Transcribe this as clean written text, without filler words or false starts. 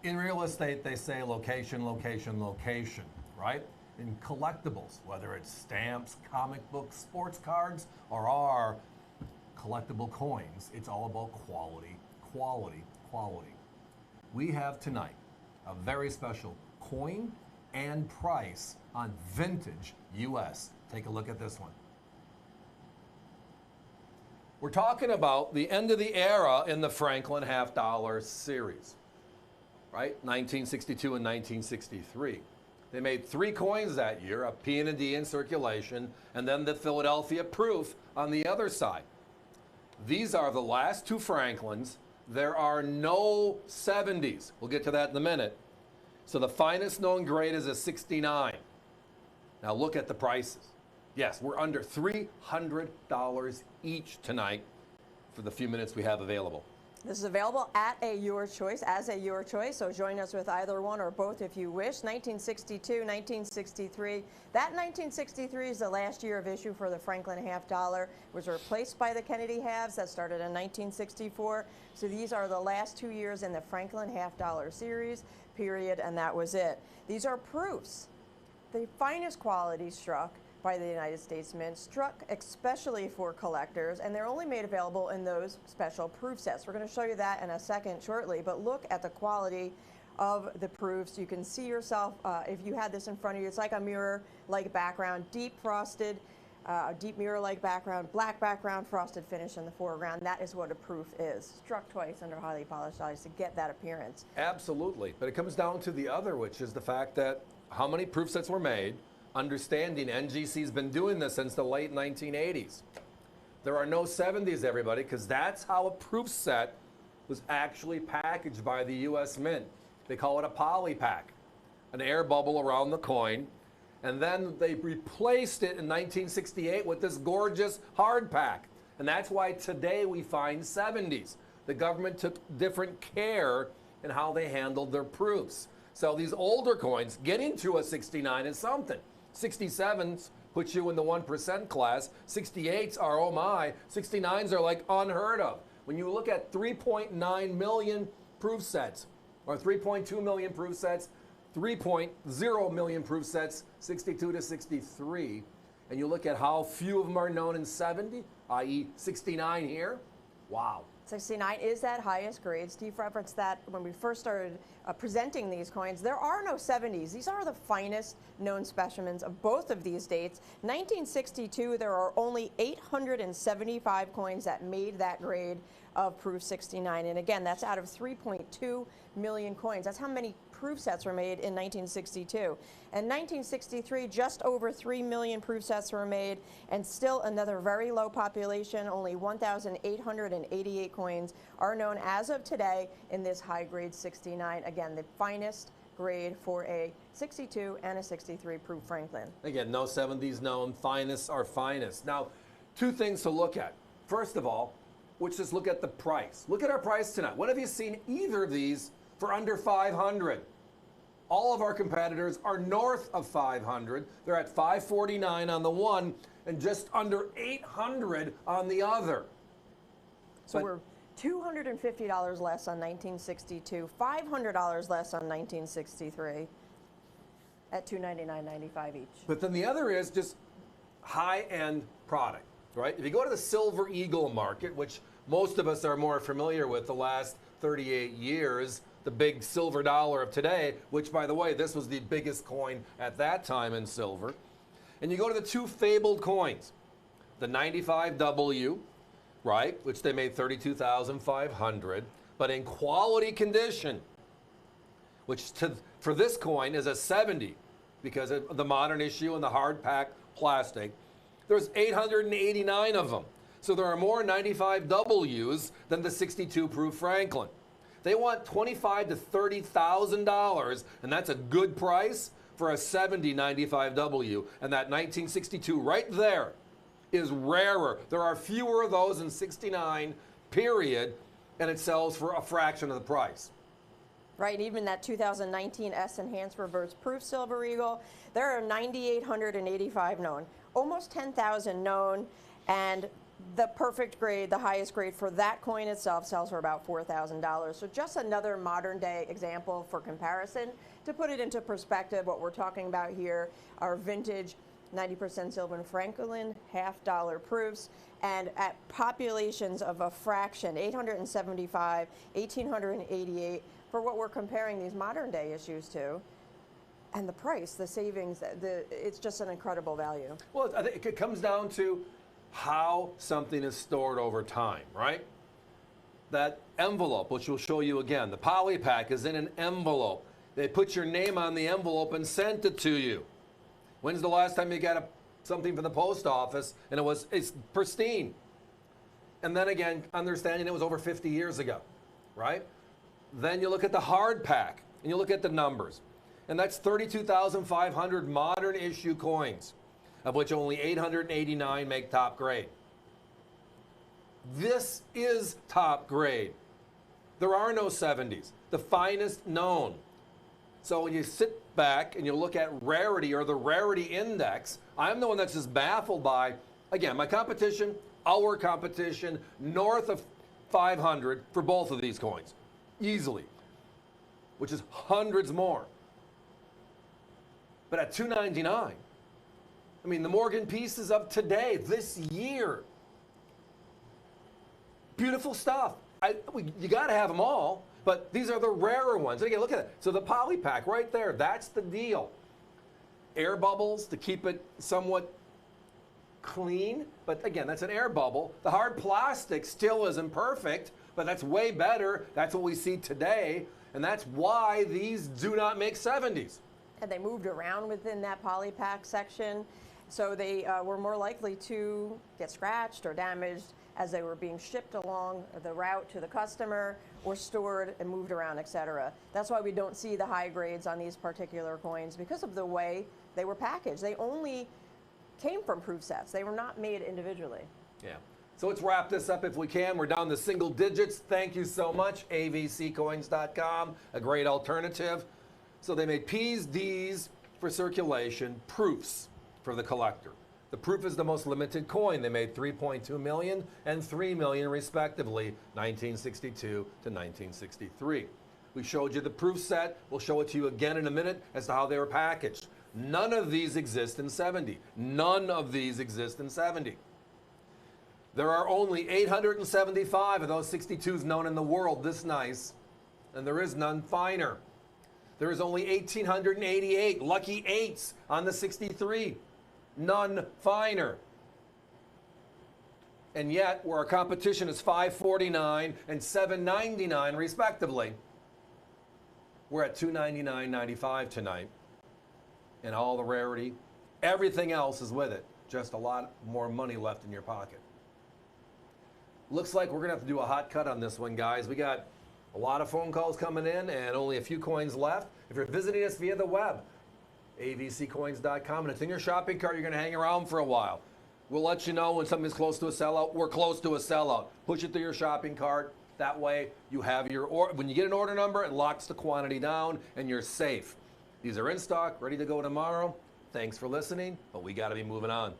In real estate, they say location, location, location, right? In collectibles, whether it's stamps, comic books, sports cards, or our collectible coins, it's all about quality, quality, quality. We have tonight a very special coin and price on vintage US. Take a look at this one. We're talking about the end of the era in the Franklin half-dollar series, right? 1962 and 1963. They made 3 coins that year, a P and a D in circulation, and then the Philadelphia proof on the other side. These are the last 2 Franklins. There are no 70s. We'll get to that in a minute. So the finest known grade is a 69. Now look at the prices. Yes, we're under $300 each tonight for the few minutes we have available. This is available at a your choice, as a your choice, so join us with either one or both if you wish. 1962, 1963. That 1963 is the last year of issue for the Franklin half-dollar. It was replaced by the Kennedy halves that started in 1964. So these are the last 2 years in the Franklin half-dollar series, period, and that was it. These are proofs. The finest quality struck by the United States Mint, struck especially for collectors, and they're only made available in those special proof sets. We're going to show you that in a second shortly, but look at the quality of the proofs. You can see yourself, if you had this in front of you, it's like a mirror-like background, deep frosted, deep mirror-like background, black background, frosted finish in the foreground. That is what a proof is. Struck twice under highly polished ice to get that appearance. Absolutely, but it comes down to the other, which is the fact that how many proof sets were made, understanding NGC's been doing this since the late 1980s. There are no 70s, everybody, because that's how a proof set was actually packaged by the US Mint. They call it a poly pack, an air bubble around the coin, and then they replaced it in 1968 with this gorgeous hard pack. And that's why today we find 70s. The government took different care in how they handled their proofs. So these older coins, getting to a 69 is something. 67s put you in the 1% class. 68s are, oh my. 69s are like unheard of. When you look at 3.9 million proof sets, or 3.2 million proof sets, 3.0 million proof sets, 62 to 63, and you look at how few of them are known in 70, i.e. 69 here, wow. 69 is that highest grade. Steve referenced that when we first started presenting these coins. There are no 70s. These are the finest known specimens of both of these dates. 1962, there are only 875 coins that made that grade of proof 69. And again, that's out of 3.2 million coins. That's how many proof sets were made in 1962. In 1963, just over 3 million proof sets were made, and still another very low population. Only 1,888 coins are known as of today in this high grade 69. Again, the finest grade for a 62 and a 63 proof Franklin. Again, no 70s known, finest are finest. Now, 2 things to look at. First of all, let's just look at the price. Look at our price tonight. When have you seen either of these for under 500? All of our competitors are north of 500. They're at 549 on the one and just under 800 on the other. So we're $250 less on 1962, $500 less on 1963 at $299.95 each. But then the other is just high-end product, right? If you go to the Silver Eagle market, which most of us are more familiar with the last 38 years, the big silver dollar of today, which, by the way, this was the biggest coin at that time in silver. And you go to the 2 fabled coins, the 95W, right, which they made $32,500, but in quality condition, which for this coin is a 70 because of the modern issue and the hard pack plastic. There's 889 of them. So there are more 95Ws than the 62 proof Franklin. They want $25,000 to $30,000, and that's a good price for a 70 95W. And that 1962 right there is rarer. There are fewer of those in 69, period, and it sells for a fraction of the price. Right, even that 2019 S Enhanced Reverse Proof Silver Eagle, there are 9,885 known, almost 10,000 known, and The perfect grade, the highest grade for that coin itself, sells for about $4,000. So just another modern day example for comparison. To put it into perspective, what we're talking about here are vintage 90% silver and Franklin half-dollar proofs, and at populations of a fraction, 875, 1,888, for what we're comparing these modern day issues to. And the price, the savings, it's just an incredible value. Well, I think it comes down to how something is stored over time, right? That envelope, which we'll show you again, the poly pack is in an envelope. They put your name on the envelope and sent it to you. When's the last time you got something from the post office and it's pristine? And then again, understanding it was over 50 years ago, right? Then you look at the hard pack and you look at the numbers. And that's 32,500 modern issue coins, of which only 889 make top grade. This is top grade. There are no 70s, the finest known. So when you sit back and you look at rarity or the rarity index, I'm the one that's just baffled by, again, my competition, our competition, north of 500 for both of these coins, easily, which is hundreds more. But at $299, I mean, the Morgan pieces of today, this year, beautiful stuff. You got to have them all, but these are the rarer ones. And again, look at it. So the poly pack right there, that's the deal. Air bubbles to keep it somewhat clean, but again, that's an air bubble. The hard plastic still isn't perfect, but that's way better. That's what we see today, and that's why these do not make 70s. And they moved around within that poly pack section, so they were more likely to get scratched or damaged as they were being shipped along the route to the customer or stored and moved around, etc. That's why we don't see the high grades on these particular coins, because of the way they were packaged. They only came from proof sets. They were not made individually. Yeah. So let's wrap this up if we can. We're down to single digits. Thank you so much. avccoins.com, a great alternative. So they made P's, D's for circulation, proofs for the collector. The proof is the most limited coin. They made 3.2 million and 3 million respectively, 1962 to 1963. We showed you the proof set. We'll show it to you again in a minute as to how they were packaged. None of these exist in 70. None of these exist in 70. There are only 875 of those 62s known in the world this nice, and there is none finer. There is only 1,888 lucky 8s on the 63. None finer. And yet, where our competition is $549 and $799 respectively, we're at $299.95 tonight. And all the rarity, everything else is with it. Just a lot more money left in your pocket. Looks like we're gonna have to do a hot cut on this one, guys. We got a lot of phone calls coming in and only a few coins left. If you're visiting us via the web, avccoins.com, and it's in your shopping cart, you're gonna hang around for a while. We'll let you know when something's close to a sellout. We're close to a sellout. Push it through your shopping cart. That way you have your order. When you get an order number, it locks the quantity down and you're safe. These are in stock, ready to go tomorrow. Thanks for listening, but we gotta be moving on.